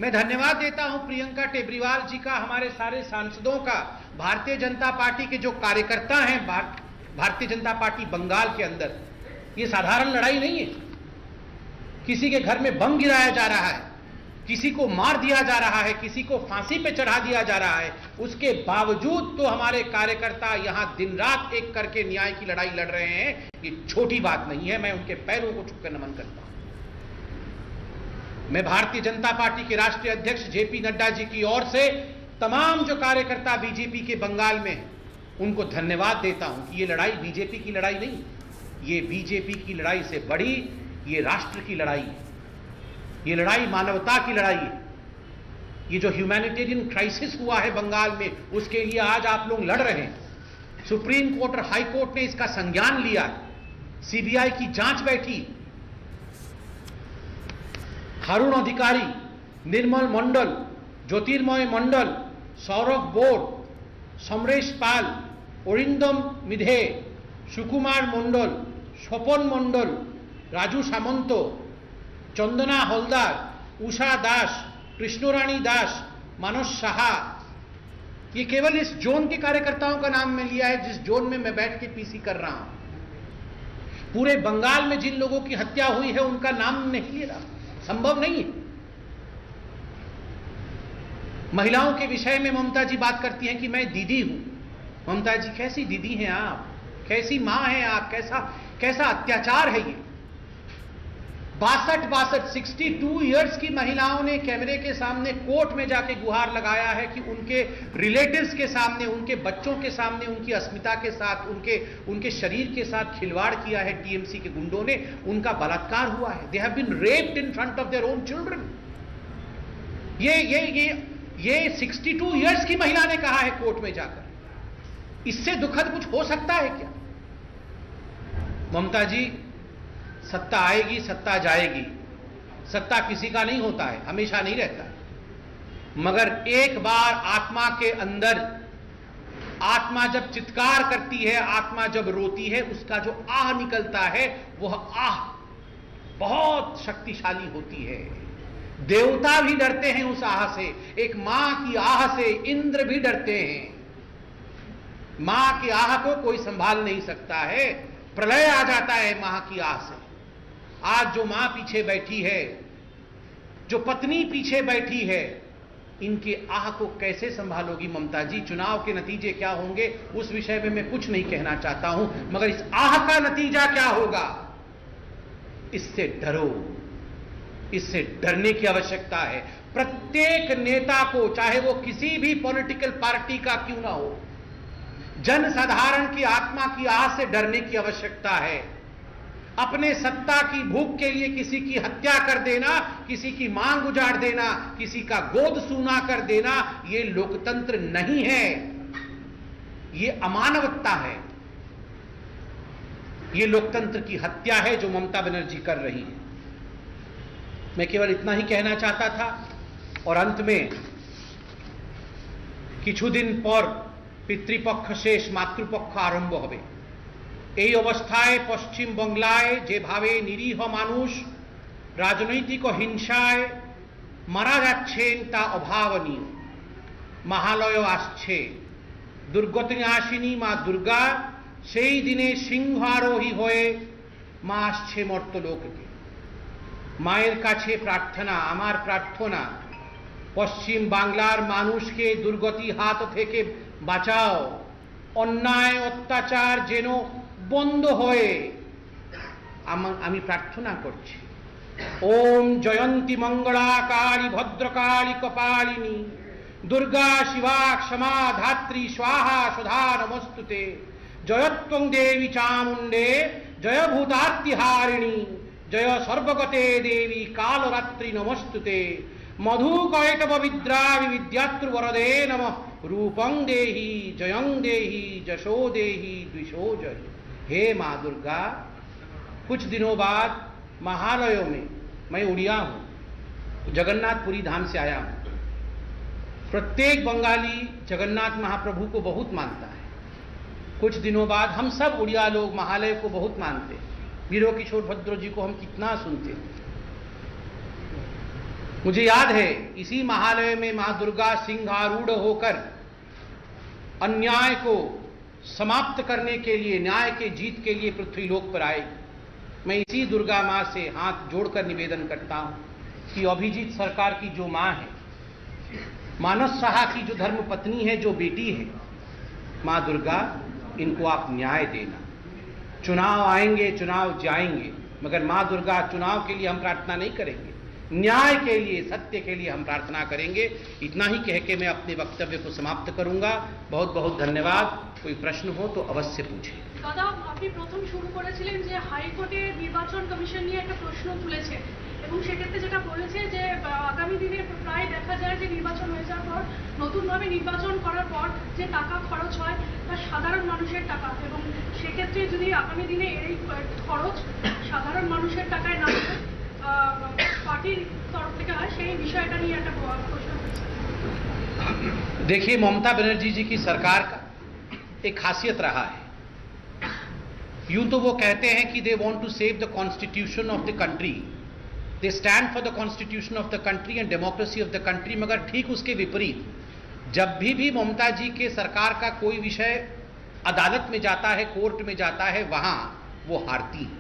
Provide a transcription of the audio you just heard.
मैं धन्यवाद देता हूं प्रियंका टेबरीवाल जी का, हमारे सारे सांसदों का, भारतीय जनता पार्टी के जो कार्यकर्ता हैं भारतीय जनता पार्टी बंगाल के अंदर। ये साधारण लड़ाई नहीं है, किसी के घर में बम गिराया जा रहा है, किसी को मार दिया जा रहा है, किसी को फांसी पे चढ़ा दिया जा रहा है, उसके बावजूद तो हमारे कार्यकर्ता यहां दिन रात एक करके न्याय की लड़ाई लड़ रहे हैं। ये छोटी बात नहीं है, मैं उनके पैरों को छूकर नमन करता हूं। मैं भारतीय जनता पार्टी के राष्ट्रीय अध्यक्ष जेपी नड्डा जी की ओर से तमाम जो कार्यकर्ता बीजेपी के बंगाल में हैं, उनको धन्यवाद देता हूं कि ये लड़ाई बीजेपी की लड़ाई नहीं, ये बीजेपी की लड़ाई से बड़ी ये राष्ट्र की लड़ाई है, ये लड़ाई मानवता की लड़ाई है। ये जो ह्यूमैनिटेरियन क्राइसिस हुआ है बंगाल में, उसके लिए आज आप लोग लड़ रहे हैं। सुप्रीम कोर्ट और हाई कोर्ट ने इसका संज्ञान लिया, सीबीआई की जांच बैठी, हारून अधिकारी, निर्मल मंडल, ज्योतिर्मय मंडल, सौरभ बोर, समरेश पाल, अरिंदम मिधे, सुकुमार मंडल, स्वपन मंडल, राजू सामंत, चंदना हलदार, उषा दास, कृष्णरानी दास, मानस साहा, ये केवल इस जोन के कार्यकर्ताओं का नाम मैं लिया है जिस जोन में मैं बैठ के पीसी कर रहा हूं। पूरे बंगाल में जिन लोगों की हत्या हुई है उनका नाम नहीं ले रहा, संभव नहीं है। महिलाओं के विषय में ममता जी बात करती हैं कि मैं दीदी हूं। ममता जी कैसी दीदी हैं आप, कैसी मां हैं आप, कैसा अत्याचार है ये। 62 इयर्स की महिलाओं ने कैमरे के सामने कोर्ट में जाके गुहार लगाया है कि उनके रिलेटिव्स के सामने, उनके बच्चों के सामने, उनकी अस्मिता के साथ, उनके शरीर के साथ खिलवाड़ किया है टीएमसी के गुंडों ने, उनका बलात्कार हुआ है। They have been raped in front of their own children. ये 62 इयर्स की महिला ने कहा है कोर्ट में जाकर। इससे दुखद कुछ हो सकता है क्या? ममता जी, सत्ता आएगी, सत्ता जाएगी, सत्ता किसी का नहीं होता है, हमेशा नहीं रहता है। मगर एक बार आत्मा के अंदर, आत्मा जब चित्कार करती है, आत्मा जब रोती है, उसका जो आह निकलता है, वह आह बहुत शक्तिशाली होती है। देवता भी डरते हैं उस आह से। एक मां की आह से इंद्र भी डरते हैं। मां की आह को कोई संभाल नहीं सकता है, प्रलय आ जाता है मां की आह से। आज जो मां पीछे बैठी है, जो पत्नी पीछे बैठी है, इनके आह को कैसे संभालोगी ममता जी? चुनाव के नतीजे क्या होंगे उस विषय में मैं कुछ नहीं कहना चाहता हूं, मगर इस आह का नतीजा क्या होगा, इससे डरो। इससे डरने की आवश्यकता है। प्रत्येक नेता को, चाहे वो किसी भी पॉलिटिकल पार्टी का क्यों ना हो, जनसाधारण की आत्मा की आह से डरने की आवश्यकता है। अपने सत्ता की भूख के लिए किसी की हत्या कर देना, किसी की मांग उजाड़ देना, किसी का गोद सूना कर देना, यह लोकतंत्र नहीं है, यह अमानवता है, यह लोकतंत्र की हत्या है जो ममता बनर्जी कर रही है। मैं केवल इतना ही कहना चाहता था। और अंत में, किछु दिन पर पितृपक्ष शेष मातृपक्ष आरंभ होबे। এই অবস্থায় পশ্চিম বাংলায় যেভাবে নিরীহ মানুষ রাজনৈতিক হিংসায় মারা যাচ্ছেন তা অভাবনীয়। মহালয় আসছে, দুর্গতিনী আসিনী মা দুর্গা সেই দিনে সিংহ আরোহী হয়ে মা আসছে মর্তলোকে। মায়ের কাছে প্রার্থনা, আমার প্রার্থনা, পশ্চিম বাংলার মানুষকে দুর্গতি হাত থেকে বাঁচাও, অন্যায় অত্যাচার যেন বন্ধ হয়ে, আমি প্রার্থনা করছি। ওম জয়ন্তী মঙ্গলা কালী ভদ্রকালী কপালিনী দুর্গা শিবা ক্ষমা ধাত্রী স্বাহা সুধা নমস্তুতে। জয়ত্বং দেবী চামুণ্ডে জয় ভূতার্তিহারিণী জয় সর্বগতে দেবী কালরাত্রি নমস্তুতে। মধু কৈটব বিদ্রাবি বিদ্যাত্রু বরদে নমঃ। रूपं देहि जयं देहि जशो देहि द्विषो जय। हे माँ दुर्गा, कुछ दिनों बाद महालयों में, मैं उड़िया हूं, जगन्नाथपुरी धाम से आया हूं। प्रत्येक बंगाली जगन्नाथ महाप्रभु को बहुत मानता है। कुछ दिनों बाद हम सब उड़िया लोग महालय को बहुत मानते हैं। वीरो किशोर भद्र जी को हम कितना सुनते हैं। मुझे याद है इसी महालय में मां दुर्गा सिंहारूढ़ होकर अन्याय को समाप्त करने के लिए, न्याय के जीत के लिए पृथ्वीलोक पर आए। मैं इसी दुर्गा मां से हाथ जोड़कर निवेदन करता हूं कि अभिजीत सरकार की जो मां है, मानस साहा की जो धर्म पत्नी है, जो बेटी है, मां दुर्गा इनको आप न्याय देना। चुनाव आएंगे, चुनाव जाएंगे, मगर मां दुर्गा चुनाव के लिए हम प्रार्थना नहीं करेंगे, न्याय के लिए, सत्य के लिए हम प्रार्थना करेंगे। इतना ही कह के मैं अपने वक्तव्य को समाप्त करूंगा। बहुत बहुत धन्यवाद। कोई प्रश्न हो तो अवश्य पूछे। দাদা, আপনি প্রথম শুরু করেছিলেন যে হাইকোর্টে নির্বাচন কমিশন নিয়ে একটা প্রশ্ন তুলেছে এবং সেক্ষেত্রে যেটা বলেছে যে আগামী দিনে প্রায় দেখা যায় যে নির্বাচন হয়ে যাওয়ার পর নতুনভাবে নির্বাচন করার পর যে টাকা খরচ হয় তা সাধারণ মানুষের টাকা, এবং সেক্ষেত্রে যদি আগামী দিনে এই খরচ সাধারণ মানুষের টাকায় না পার্টির তরফ থেকে হয়, সেই বিষয়টা নিয়ে একটা প্রশ্ন হচ্ছে। देखिए, ममता बनर्जी जी की सरकार का एक खासियत रहा है, यूं तो वो कहते हैं कि they want to save the constitution of the country, they stand for the constitution of the country and democracy of the country, मगर ठीक उसके विपरीत जब भी ममता जी के सरकार का कोई विषय अदालत में जाता है, कोर्ट में जाता है, वहां वो हारती है।